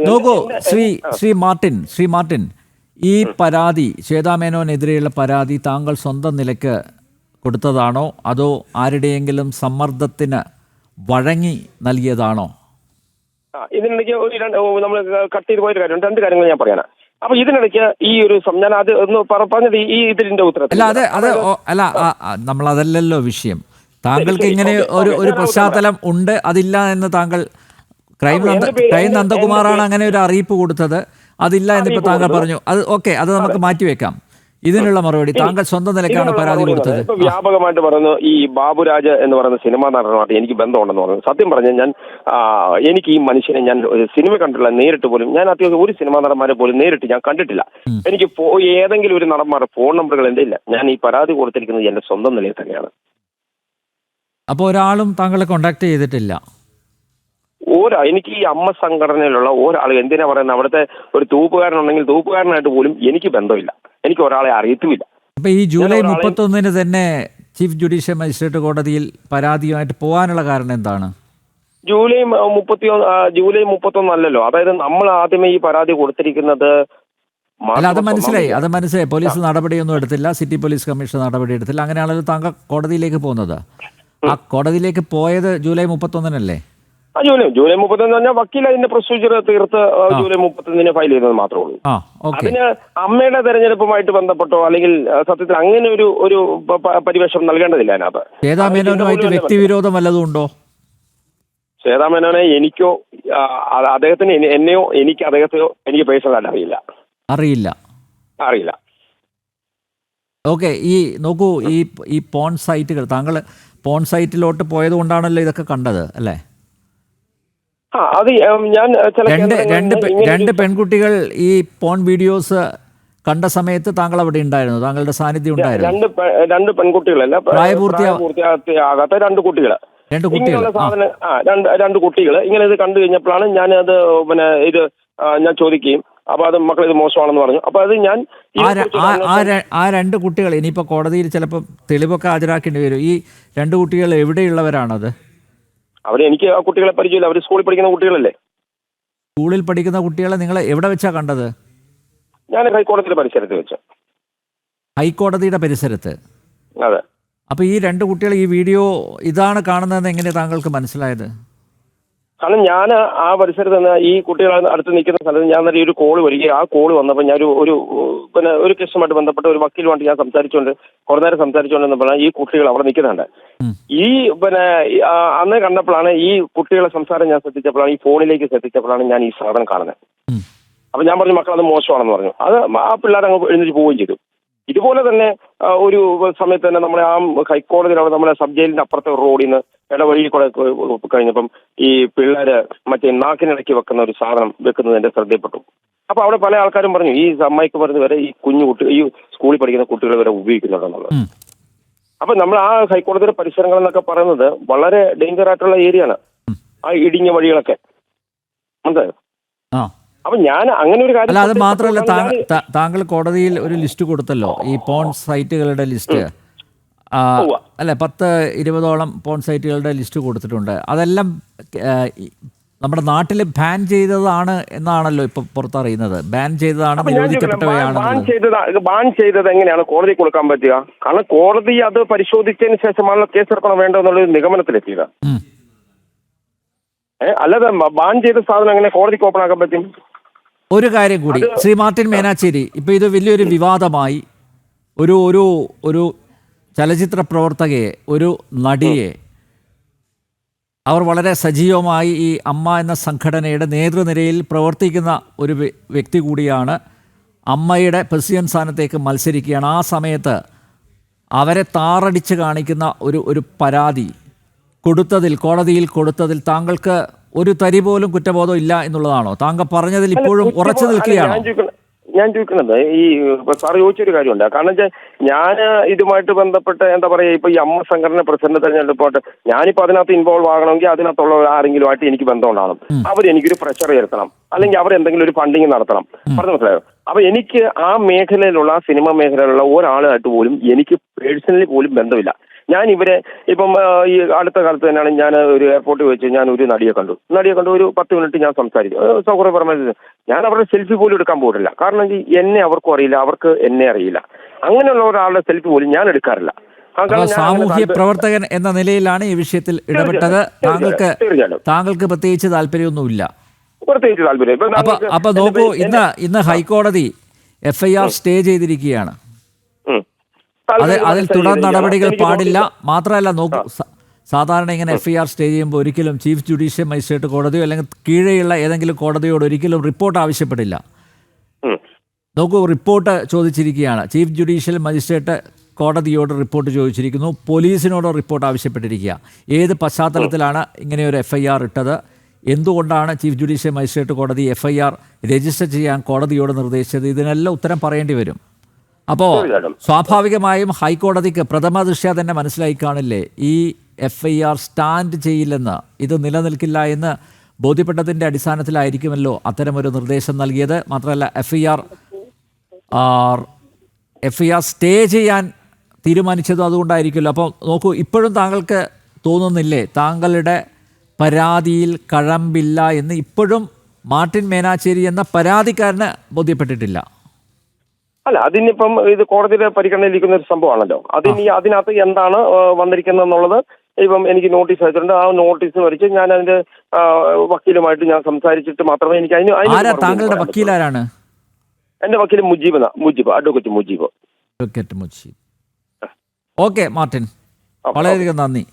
നോക്കൂ ശ്രീ മാർട്ടിൻ, ഈ പരാതി ശ്വേതാമേനോനെതിരെയുള്ള പരാതി താങ്കൾ സ്വന്തം നിലയ്ക്ക് കൊടുത്തതാണോ അതോ ആരുടെയെങ്കിലും സമ്മർദ്ദത്തിന് വഴങ്ങി നൽകിയതാണോ? ഇതിനിടയ്ക്ക് നമ്മൾ കട്ട് ചെയ്ത് പോയൊരു കാര്യം, രണ്ട് കാര്യങ്ങൾ ഞാൻ പറയാനാ. അപ്പൊ ഇതിനിടയ്ക്ക് ഈ ഒരു ഞാൻ അത് ഒന്ന് പറഞ്ഞത് ഈ ഇതിന്റെ ഉത്തരത്തിൽ നമ്മളതല്ലല്ലോ വിഷയം. താങ്കൾക്ക് ഇങ്ങനെ ഒരു പശ്ചാത്തലം ഉണ്ട്, അതില്ല എന്ന് താങ്കൾ ക്രൈം നന്ദകുമാറാണ് അങ്ങനെ ഒരു അറിയിപ്പ് കൊടുത്തത്, അതില്ല എന്നിപ്പോൾ താങ്കൾ പറഞ്ഞു. അത് ഓക്കെ, അത് നമുക്ക് മാറ്റിവെക്കാം. ഇതിനുള്ള മറുപടി താങ്കൾ സ്വന്തം നിലയ്ക്കാണ് പരാതി കൊടുത്തത്. വ്യാപകമായിട്ട് പറയുന്നു ഈ ബാബുരാജ് എന്ന് പറയുന്ന സിനിമാ നടനുമായിട്ട് എനിക്ക് ബന്ധമുണ്ടെന്ന് പറഞ്ഞു. സത്യം പറഞ്ഞ ഞാൻ എനിക്ക് ഈ മനുഷ്യനെ ഞാൻ സിനിമ കണ്ടിട്ടില്ല, നേരിട്ട് പോലും ഞാൻ അത്യാവശ്യം ഒരു സിനിമാ നടന്മാരെ പോലും നേരിട്ട് ഞാൻ കണ്ടിട്ടില്ല. എനിക്ക് ഏതെങ്കിലും ഒരു നടന്മാരുടെ ഫോൺ നമ്പറുകൾ എൻ്റെ ഇല്ല. ഞാൻ ഈ പരാതി കൊടുത്തിരിക്കുന്നത് എൻ്റെ സ്വന്തം നിലയിൽ തന്നെയാണ്. അപ്പോൾ ഒരാളും താങ്കളെ കോണ്ടാക്ട് ചെയ്തിട്ടില്ല? എനിക്ക് ഈ അമ്മ സംഘടനയിലുള്ള ഒരാൾ എന്തിനാ പറയുന്നത്, അവിടുത്തെ ഒരു തൂപ്പുകാരനുണ്ടെങ്കിൽ തൂപ്പുകാരനായിട്ട് പോലും എനിക്ക് ബന്ധമില്ല, എനിക്ക് ഒരാളെ അറിയത്തുമില്ല. അപ്പൊ ഈ ജൂലൈ 31 തന്നെ ചീഫ് ജുഡീഷ്യൽ മജിസ്ട്രേറ്റ് കോടതിയിൽ പരാതിയുമായിട്ട് പോകാനുള്ള കാരണം എന്താണ്? ജൂലൈ 31 അല്ലല്ലോ, അതായത് നമ്മൾ ആദ്യമേ ഈ പരാതി കൊടുത്തിരിക്കുന്നത്. അല്ല, അത് മനസ്സിലായി. പോലീസ് നടപടിയൊന്നും എടുത്തില്ല, സിറ്റി പോലീസ് കമ്മീഷണർ നടപടി എടുത്തില്ല. അങ്ങനെയാണല്ലോ താങ്കൾ കോടതിയിലേക്ക് പോകുന്നത്. ആ കോടതിയിലേക്ക് പോയത് ജൂലൈ 31 ജൂലൈ 31 പറഞ്ഞാൽ വക്കീൽ അതിന്റെ പ്രൊസീജിയർ തീർത്ത് ജൂലൈ 31 ഫയൽ ചെയ്തത് മാത്രമേ ഉള്ളൂ. അതിന് അമ്മയുടെ തെരഞ്ഞെടുപ്പുമായിട്ട് ബന്ധപ്പെട്ടോ അല്ലെങ്കിൽ സത്യത്തിൽ അങ്ങനെ ഒരു പരിവേഷം നൽകേണ്ടതില്ല അതിനകത്ത്. ശ്വേതാമേനോനുമായിട്ട് വ്യക്തിവിരോധം വല്ലതും ഉണ്ടോ? ശ്വേതാമേനോനെ എനിക്കോ അദ്ദേഹത്തിന് എന്നെയോ എനിക്ക് അദ്ദേഹത്തെയോ എനിക്ക് പേഴ്സണലായിട്ട് അറിയില്ല. ഓക്കെ, ഈ നോക്കൂ, ഈ പോൺ സൈറ്റുകൾ, താങ്കൾ പോൺ സൈറ്റിലോട്ട് പോയത് കൊണ്ടാണല്ലോ ഇതൊക്കെ കണ്ടത് അല്ലേ? രണ്ട് പെൺകുട്ടികൾ ഈ പോൺ വീഡിയോസ് കണ്ട സമയത്ത് താങ്കൾ അവിടെ ഉണ്ടായിരുന്നു, താങ്കളുടെ സാന്നിധ്യം ഉണ്ടായിരുന്നു. രണ്ട് പെൺകുട്ടികളല്ല, പ്രായപൂർത്തിയാകാത്ത രണ്ട് കുട്ടികൾ ഇങ്ങനെ ഇത് കണ്ടു കഴിഞ്ഞപ്പോഴാണ് ഞാൻ അത് ഇത് ഞാൻ ചോദിക്കുകയും അപ്പൊ അത് മക്കൾ ഇത് മോശമാണെന്ന് പറഞ്ഞു. അപ്പൊ അത് ഞാൻ ആ രണ്ട് കുട്ടികൾ ഇനിയിപ്പോ കോടതിയിൽ ചിലപ്പോൾ തെളിവൊക്കെ ഹാജരാക്കേണ്ടി വരും. ഈ രണ്ട് കുട്ടികൾ എവിടെയുള്ളവരാണത്? എനിക്ക് ആ കുട്ടികളെ പരിചയമില്ല, അവർ സ്കൂളിൽ പഠിക്കുന്ന കുട്ടികളല്ലേ. സ്കൂളിൽ പഠിക്കുന്ന കുട്ടികളെ നിങ്ങൾ എവിടെ വെച്ചാ കണ്ടത്? ഞാൻ ഹൈക്കോടതിയുടെ പരിസരത്ത് വെച്ച്. ഹൈക്കോടതിയുടെ പരിസരത്ത്? അതെ. അപ്പൊ ഈ രണ്ട് കുട്ടികൾ ഈ വീഡിയോ ഇതാണ് കാണുന്നതെന്ന് എങ്ങനെ താങ്കൾക്ക് മനസ്സിലായത്? കാരണം ഞാൻ ആ പരിസരത്ത് നിന്ന് ഈ കുട്ടികൾ അടുത്ത് നിൽക്കുന്ന സ്ഥലത്ത് ഞാൻ ഒരു കോള് വരികയും ആ കോള് വന്നപ്പോൾ ഞാൻ ഒരു കേസുമായിട്ട് ബന്ധപ്പെട്ട ഒരു വക്കീലുമായിട്ട് ഞാൻ കുറേ നേരം സംസാരിച്ചുകൊണ്ടിരുന്നപ്പോഴാണ് ഈ കുട്ടികൾ അവിടെ നിൽക്കുന്നുണ്ട്. ഈ അന്ന് കണ്ടപ്പോഴാണ് ഈ കുട്ടികളെ സംസാരം ഞാൻ ശ്രദ്ധിച്ചപ്പോഴാണ്, ഈ ഫോണിലേക്ക് ശ്രദ്ധിച്ചപ്പോഴാണ് ഞാൻ ഈ സാധനം കാണുന്നത്. അപ്പൊ ഞാൻ പറഞ്ഞു മക്കൾ അത് മോശമാണെന്ന് പറഞ്ഞു. അത് ആ പിള്ളേർ അങ്ങ് എഴുന്നേറ്റ് പോവുകയും ചെയ്തു. ഇതുപോലെ തന്നെ ഒരു സമയത്ത് തന്നെ നമ്മളെ ആ ഹൈക്കോടതിയിലാണ് നമ്മളെ സബ് ജയിലിന്റെ അപ്പുറത്തെ റോഡിൽ നിന്ന് ഇടവഴിയിൽ കൂടെ കഴിഞ്ഞപ്പം ഈ പിള്ളേര് മറ്റേ നാക്കിനിടയ്ക്ക് വെക്കുന്ന ഒരു സാധനം വെക്കുന്നത് എന്റെ ശ്രദ്ധയിൽപ്പെട്ടു. അപ്പൊ അവിടെ പല ആൾക്കാരും പറഞ്ഞു ഈ അമ്മായിക്ക് പറഞ്ഞത് വരെ ഈ ഈ സ്കൂളിൽ പഠിക്കുന്ന കുട്ടികൾ വരെ ഉപയോഗിക്കുന്നുണ്ടെന്നുള്ളത്. അപ്പൊ നമ്മൾ ആ ഹൈക്കോടതിയുടെ പരിസരങ്ങൾ എന്നൊക്കെ പറയുന്നത് വളരെ ഡേഞ്ചർ ആയിട്ടുള്ള ഏരിയ ആണ്, ആ ഇടുങ്ങിയ വഴികളൊക്കെ. മനസ്സിലായോ? അപ്പൊ ഞാൻ അങ്ങനെ ഒരു കാര്യം. അത് മാത്രമല്ല, താങ്കൾ കോടതിയിൽ ഒരു ലിസ്റ്റ് കൊടുത്തല്ലോ, ഈ പോൺ സൈറ്റുകളുടെ ലിസ്റ്റ്. അല്ലെ, 10-20ഓളം പോൺ സൈറ്റുകളുടെ ലിസ്റ്റ് കൊടുത്തിട്ടുണ്ട്. അതെല്ലാം നമ്മുടെ നാട്ടിൽ ബാൻ ചെയ്തതാണ് എന്നാണല്ലോ ഇപ്പൊ പുറത്തറിയുന്നത്. ബാൻ ചെയ്തതാണ്, നിരോധിക്കപ്പെട്ടവയാണ്. ബാൻ ചെയ്തത് എങ്ങനെയാണ് കോടതി കൊടുക്കാൻ പറ്റുക? കാരണം കോടതി അത് പരിശോധിച്ചതിന് ശേഷമാണ് കേസെടുക്കണം വേണ്ടോ എന്നുള്ളൊരു നിഗമനത്തിലെത്തിയത്. അല്ലാതെ ബാൻ ചെയ്ത സാധനം എങ്ങനെ കോടതിക്ക് ഓപ്പൺ ആക്കാൻ പറ്റും? ഒരു കാര്യം കൂടി, ശ്രീ മാർട്ടിൻ മേനാച്ചേരി, ഇപ്പൊ ഇത് വലിയൊരു വിവാദമായി. ഒരു ചലച്ചിത്ര പ്രവർത്തകയെ, ഒരു നടിയെ, അവർ വളരെ സജീവമായി ഈ അമ്മ എന്ന സംഘടനയുടെ നേതൃനിരയിൽ പ്രവർത്തിക്കുന്ന ഒരു വ്യക്തി കൂടിയാണ്. അമ്മയുടെ പ്രസിഡന്റ് സ്ഥാനത്തേക്ക് മത്സരിക്കുകയാണ്. ആ സമയത്ത് അവരെ താറടിച്ച് കാണിക്കുന്ന ഒരു പരാതി കോടതിയിൽ കൊടുത്തതിൽ താങ്കൾക്ക് ഒരു തരി പോലും കുറ്റബോധം ഇല്ല എന്നുള്ളതാണോ? താങ്കൾ പറഞ്ഞതിൽ ഇപ്പോഴും ഉറച്ചു നിൽക്കുകയാണോ? ഞാൻ ചോദിക്കുന്നത് ഈ സാർ ചോദിച്ചൊരു കാര്യമുണ്ട്. കാരണം വെച്ചാൽ ഞാൻ ഇതുമായിട്ട് ബന്ധപ്പെട്ട് എന്താ പറയുക, ഇപ്പൊ ഈ അമ്മ സംഘടന പ്രസിഡന്റ് തെരഞ്ഞെടുപ്പോട്ട് ഞാനിപ്പോൾ അതിനകത്ത് ഇൻവോൾവ് ആകണമെങ്കിൽ അതിനകത്തുള്ള ആരെങ്കിലും ആയിട്ട് എനിക്ക് ബന്ധം ഉണ്ടാകണം. അവരെനിക്കൊരു പ്രഷർ ഉയർത്തണം, അല്ലെങ്കിൽ അവരെന്തെങ്കിലും ഒരു ഫണ്ടിങ് നടത്തണം. പറഞ്ഞു മനസ്സിലായോ? അപ്പൊ എനിക്ക് ആ മേഖലയിലുള്ള സിനിമ മേഖലയിലുള്ള ഒരാളായിട്ട് പോലും എനിക്ക് പേഴ്സണലി പോലും ബന്ധമില്ല. ഞാൻ ഇവരെ ഇപ്പം ഈ അടുത്ത കാലത്ത് തന്നെയാണ് ഞാൻ ഒരു എയർപോർട്ടിൽ വെച്ച് ഞാൻ ഒരു നടിയെ കണ്ടു ഒരു 10 മിനിറ്റ് ഞാൻ സംസാരിച്ചു സൗകര്യപരമായി. ഞാൻ അവരുടെ സെൽഫി പോലും എടുക്കാൻ പോയിട്ടില്ല. കാരണം എന്നെ അവർക്കും അറിയില്ല, അവർക്ക് എന്നെ അറിയില്ല. അങ്ങനെയുള്ള ഒരാളുടെ സെൽഫി പോലും ഞാൻ എടുക്കാറില്ല. സാമൂഹ്യ പ്രവർത്തകൻ എന്ന നിലയിലാണ് ഈ വിഷയത്തിൽ ഇടപെട്ടത്. താങ്കൾക്ക് പ്രത്യേകിച്ച് താല്പര്യമൊന്നുമില്ല. പ്രത്യേകിച്ച് താല്പര്യം. അപ്പൊ നോക്കൂ, ഇന്ന് ഹൈക്കോടതി FIR സ്റ്റേ ചെയ്തിരിക്കുകയാണ്. അതിൽ തുടർ നടപടികൾ പാടില്ല. മാത്രമല്ല നോക്കൂ, സാധാരണ ഇങ്ങനെ FIR സ്റ്റേ ചെയ്യുമ്പോൾ ഒരിക്കലും ചീഫ് ജുഡീഷ്യൽ മജിസ്ട്രേറ്റ് കോടതിയോ അല്ലെങ്കിൽ കീഴെയുള്ള ഏതെങ്കിലും കോടതിയോട് ഒരിക്കലും റിപ്പോർട്ട് ആവശ്യപ്പെടില്ല. നോക്കൂ, റിപ്പോർട്ട് ചോദിച്ചിരിക്കുകയാണ്. ചീഫ് ജുഡീഷ്യൽ മജിസ്ട്രേറ്റ് കോടതിയോട് റിപ്പോർട്ട് ചോദിച്ചിരിക്കുന്നു, പോലീസിനോട് റിപ്പോർട്ട് ആവശ്യപ്പെട്ടിരിക്കുക. ഏത് പശ്ചാത്തലത്തിലാണ് ഇങ്ങനെയൊരു FIR ഇട്ടത്, എന്തുകൊണ്ടാണ് ചീഫ് ജുഡീഷ്യൽ മജിസ്ട്രേറ്റ് കോടതി FIR രജിസ്റ്റർ ചെയ്യാൻ കോടതിയോട് നിർദ്ദേശിച്ചത്, ഇതിനെല്ലാം ഉത്തരം പറയേണ്ടി വരും. അപ്പോൾ സ്വാഭാവികമായും ഹൈക്കോടതിക്ക് പ്രഥമ ദൃഷ്ട്യാ തന്നെ മനസ്സിലായി കാണില്ലേ ഈ FIR സ്റ്റാൻഡ് ചെയ്യില്ലെന്ന്, ഇത് നിലനിൽക്കില്ല എന്ന് ബോധ്യപ്പെട്ടതിൻ്റെ അടിസ്ഥാനത്തിലായിരിക്കുമല്ലോ അത്തരമൊരു നിർദ്ദേശം നൽകിയത്. മാത്രമല്ല FIR സ്റ്റേ ചെയ്യാൻ തീരുമാനിച്ചതും അതുകൊണ്ടായിരിക്കുമല്ലോ. അപ്പോൾ നോക്കൂ, ഇപ്പോഴും താങ്കൾക്ക് തോന്നുന്നില്ലേ താങ്കളുടെ പരാതിയിൽ കഴമ്പില്ല എന്ന്? ഇപ്പോഴും മാർട്ടിൻ മേനാച്ചേരി എന്ന പരാതിക്കാരന് ബോധ്യപ്പെട്ടിട്ടില്ല. അല്ല, അതിനിപ്പം ഇത് കോടതിയുടെ പരിഗണനയിലിരിക്കുന്ന ഒരു സംഭവമാണല്ലോ. അതിനകത്ത് എന്താണ് വന്നിരിക്കുന്നത് എന്നുള്ളത് ഇപ്പം എനിക്ക് നോട്ടീസ് അയച്ചിട്ടുണ്ട്. ആ നോട്ടീസ് വരച്ച് ഞാൻ അതിന്റെ വക്കീലുമായിട്ട് ഞാൻ സംസാരിച്ചിട്ട് മാത്രമേ എനിക്ക് താങ്കളുടെ വക്കീലാരാണ്? എന്റെ വക്കീൽ Mujeeb, advocate Mujeeb. Okay Martin, വളരെയധികം നന്ദി.